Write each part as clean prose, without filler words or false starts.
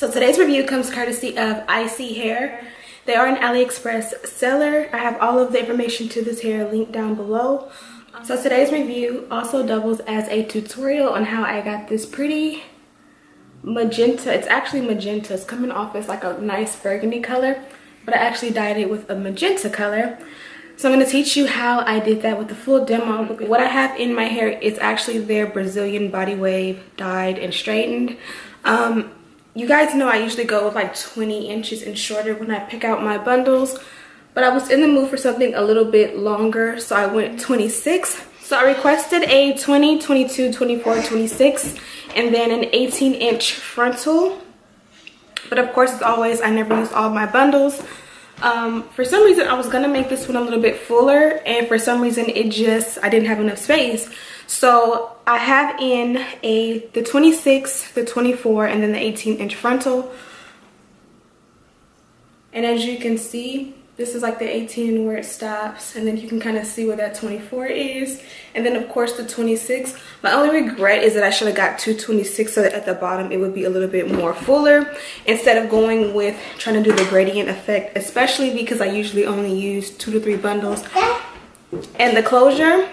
So today's review comes courtesy of ISEE Hair. They are an AliExpress seller. I have all of the information to this hair linked down below. So today's review also doubles as a tutorial on how I got this pretty magenta. It's actually magenta. It's coming off as like a nice burgundy color, but I actually dyed it with a magenta color. So I'm going to teach you how I did that with the full demo. What I have in my hair is actually their Brazilian body wave dyed and straightened. You guys know I usually go with like 20 inches and shorter when I pick out my bundles, but I was in the mood for something a little bit longer, so I went 26. So I requested a 20, 22, 24, 26, and then an 18-inch frontal. But of course, as always, I never use all my bundles. For some reason, I was gonna make this one a little bit fuller, and for some reason, I didn't have enough space. So I have in the 26, the 24, and then the 18-inch frontal. And as you can see, this is like the 18 where it stops, and then you can kind of see where that 24 is. And then of course the 26. My only regret is that I should have got two 26 so that at the bottom it would be a little bit more fuller instead of going with trying to do the gradient effect, especially because I usually only use 2 to 3 bundles. And the closure,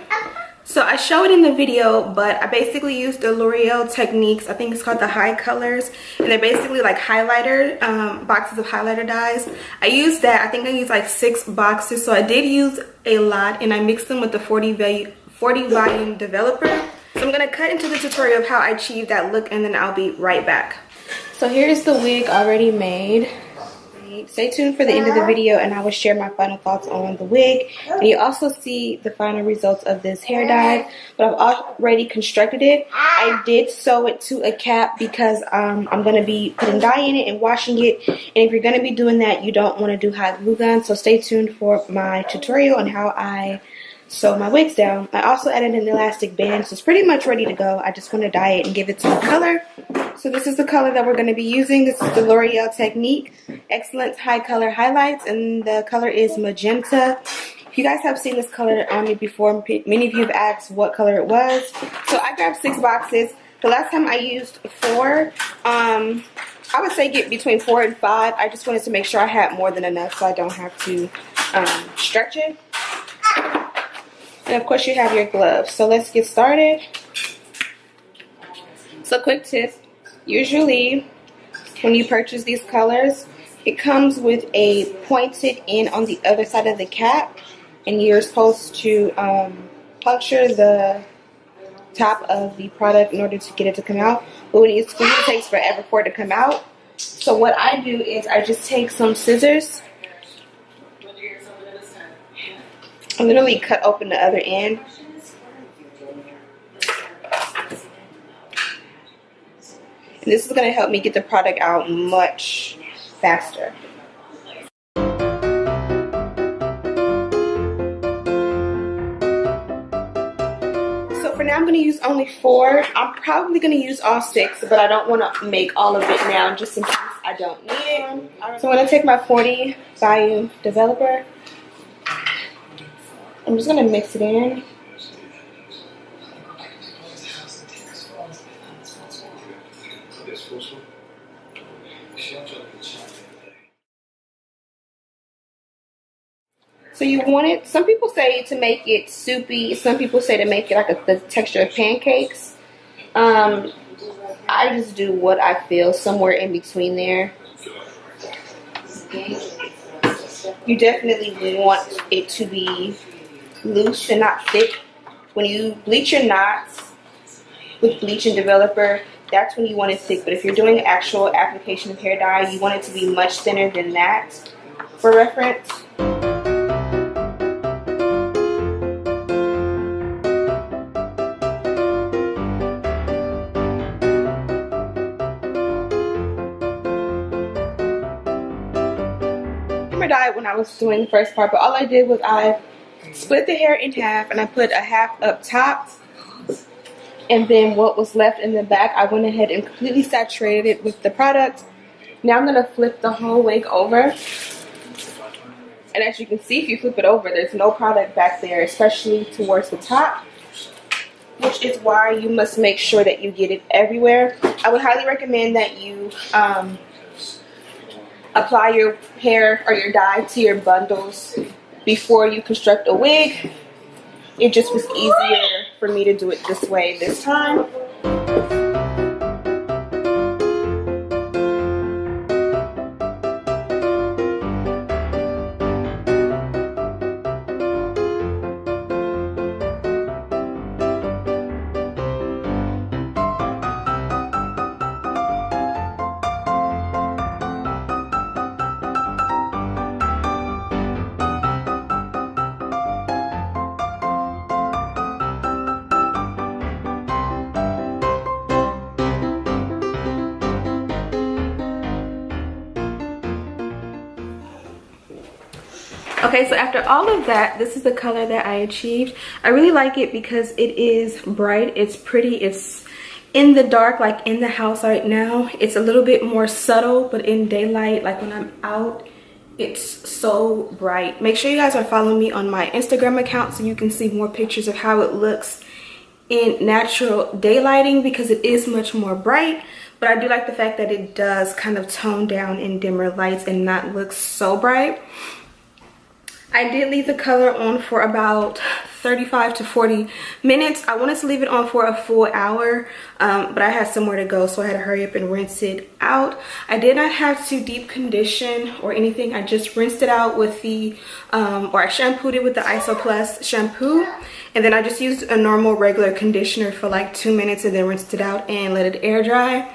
so I show it in the video, but I basically used the L'Oreal Techniques. I think it's called the High Colors, and they're basically like highlighter boxes of highlighter dyes. I used that. I think I used like 6 boxes, so I did use a lot, and I mixed them with the 40 volume developer. So I'm gonna cut into the tutorial of how I achieved that look, and then I'll be right back. So here's the wig already made. Stay tuned for the end of the video and I will share my final thoughts on the wig, and you also see the final results of this hair dye. But I've already constructed it. I did sew it to a cap because I'm going to be putting dye in it and washing it, and if you're going to be doing that, you don't want to do hot glue gun. So stay tuned for my tutorial on how I sew my wigs down. I also added an elastic band, so it's pretty much ready to go. I just want to dye it and give it some color. So this is the color that we're going to be using. This is the L'Oreal Technique Excellence High Color Highlights, and the color is magenta. If you guys have seen this color on me before, many of you have asked what color it was. So I grabbed 6 boxes. The last time I used 4. I would say get between 4 and 5. I just wanted to make sure I had more than enough so I don't have to stretch it. And of course you have your gloves. So let's get started. So quick tip, usually when you purchase these colors, it comes with a pointed end on the other side of the cap, and you're supposed to puncture the top of the product in order to get it to come out. But when you squeeze, it takes forever for it to come out. So what I do is I just take some scissors and literally cut open the other end. And this is going to help me get the product out much faster. So for now I'm going to use only 4. I'm probably going to use all 6, but I don't want to make all of it now just in case I don't need it. So I'm going to take my 40 volume developer. I'm just going to mix it in. So you want it, some people say to make it soupy, some people say to make it like the texture of pancakes. I just do what I feel, somewhere in between there. You definitely want it to be loose and not thick. When you bleach your knots with bleach and developer, that's when you want it thick. But if you're doing actual application of hair dye, you want it to be much thinner than that for reference. Dye when I was doing the first part, but all I did was I split the hair in half and I put a half up top, and then what was left in the back I went ahead and completely saturated it with the product. Now I'm going to flip the whole wig over, and as you can see, if you flip it over, there's no product back there, especially towards the top. which is why you must make sure that you get it everywhere. I would highly recommend that you apply your hair or your dye to your bundles before you construct a wig. It just was easier for me to do it this way this time. Okay, so after all of that, this is the color that I achieved. I really like it because it is bright, it's pretty, it's in the dark, like in the house right now. It's a little bit more subtle, but in daylight, like when I'm out, it's so bright. Make sure you guys are following me on my Instagram account so you can see more pictures of how it looks in natural daylighting, because it is much more bright. But I do like the fact that it does kind of tone down in dimmer lights and not look so bright. I did leave the color on for about 35 to 40 minutes. I wanted to leave it on for a full hour, but I had somewhere to go, so I had to hurry up and rinse it out. I did not have to deep condition or anything. I just rinsed it out with the, or I shampooed it with the ISO Plus shampoo. And then I just used a normal regular conditioner for like 2 minutes and then rinsed it out and let it air dry.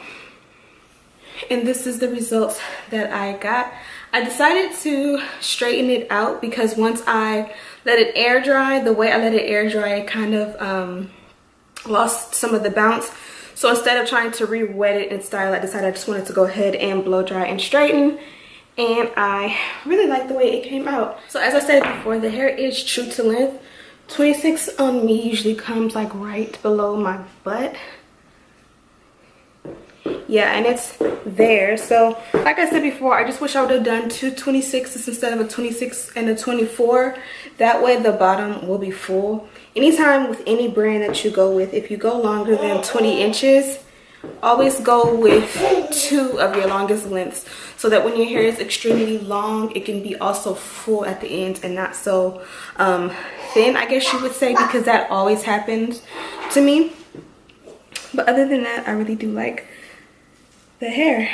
And this is the results that I got. I decided to straighten it out because once I let it air dry, the way I let it air dry, it kind of lost some of the bounce. So instead of trying to re-wet it and style, I decided I just wanted to go ahead and blow dry and straighten. And I really like the way it came out. So as I said before, the hair is true to length. 26 on me usually comes like right below my butt. Yeah, and it's there. So like I said before, I just wish I would have done two 26s instead of a 26 and a 24. That way the bottom will be full. Anytime with any brand that you go with, if you go longer than 20 inches, always go with 2 of your longest lengths, so that when your hair is extremely long, it can be also full at the ends and not so thin, I guess you would say, because that always happens to me. But other than that, I really do like the hair.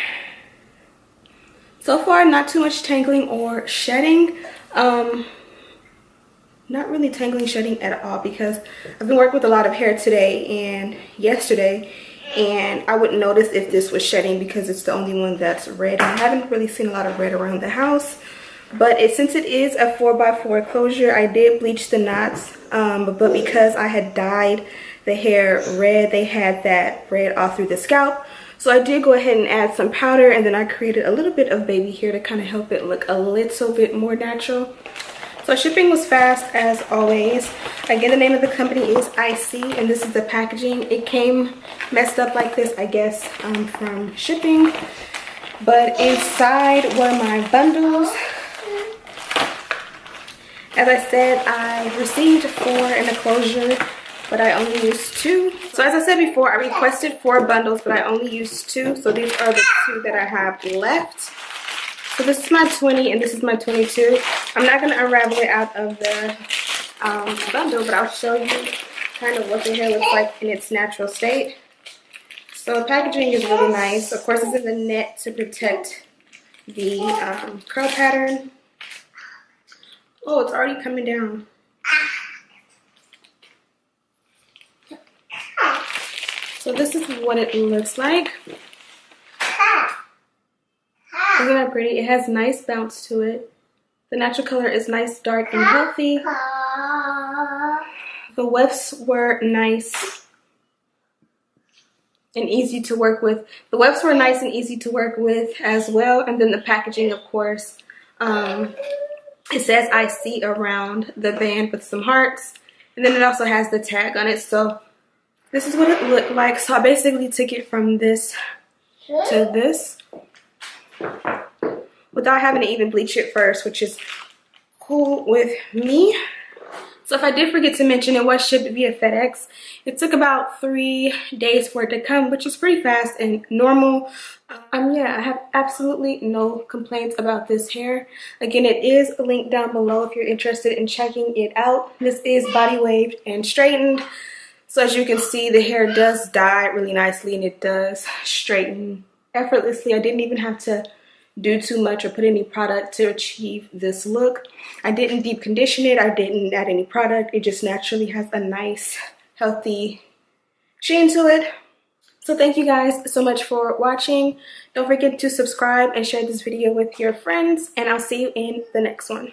So far, not too much tangling or shedding. Not really tangling, shedding at all, because I've been working with a lot of hair today and yesterday, and I wouldn't notice if this was shedding because it's the only one that's red. I haven't really seen a lot of red around the house, but since it is a 4x4 closure, I did bleach the knots, but because I had dyed the hair red, they had that red all through the scalp. So I did go ahead and add some powder, and then I created a little bit of baby hair to kind of help it look a little bit more natural. So shipping was fast as always. Again, the name of the company is ISEE, and this is the packaging. It came messed up like this, I guess, from shipping. But inside were my bundles. As I said, I received 4 in the closure, but I only used 2. So as I said before, I requested 4 bundles, but I only used 2. So these are the 2 that I have left. So this is my 20 and this is my 22. I'm not going to unravel it out of the bundle, but I'll show you kind of what the hair looks like in its natural state. So the packaging is really nice. Of course, it's in the net to protect the curl pattern. Oh, it's already coming down. So this is what it looks like. Isn't that pretty? It has nice bounce to it. The natural color is nice, dark, and healthy. The wefts were nice and easy to work with. The wefts were nice and easy to work with as well. And then the packaging, of course, it says ISEE around the band with some hearts. And then it also has the tag on it. So this is what it looked like. So I basically took it from this to this without having to even bleach it first, which is cool with me. So if I did forget to mention, it was shipped via FedEx. It took about 3 days for it to come, which is pretty fast and normal. Yeah, I have absolutely no complaints about this hair. Again, it is linked down below if you're interested in checking it out. This is body waved and straightened. So as you can see, the hair does dye really nicely and it does straighten effortlessly. I didn't even have to do too much or put any product to achieve this look. I didn't deep condition it. I didn't add any product. It just naturally has a nice, healthy sheen to it. So thank you guys so much for watching. Don't forget to subscribe and share this video with your friends, and I'll see you in the next one.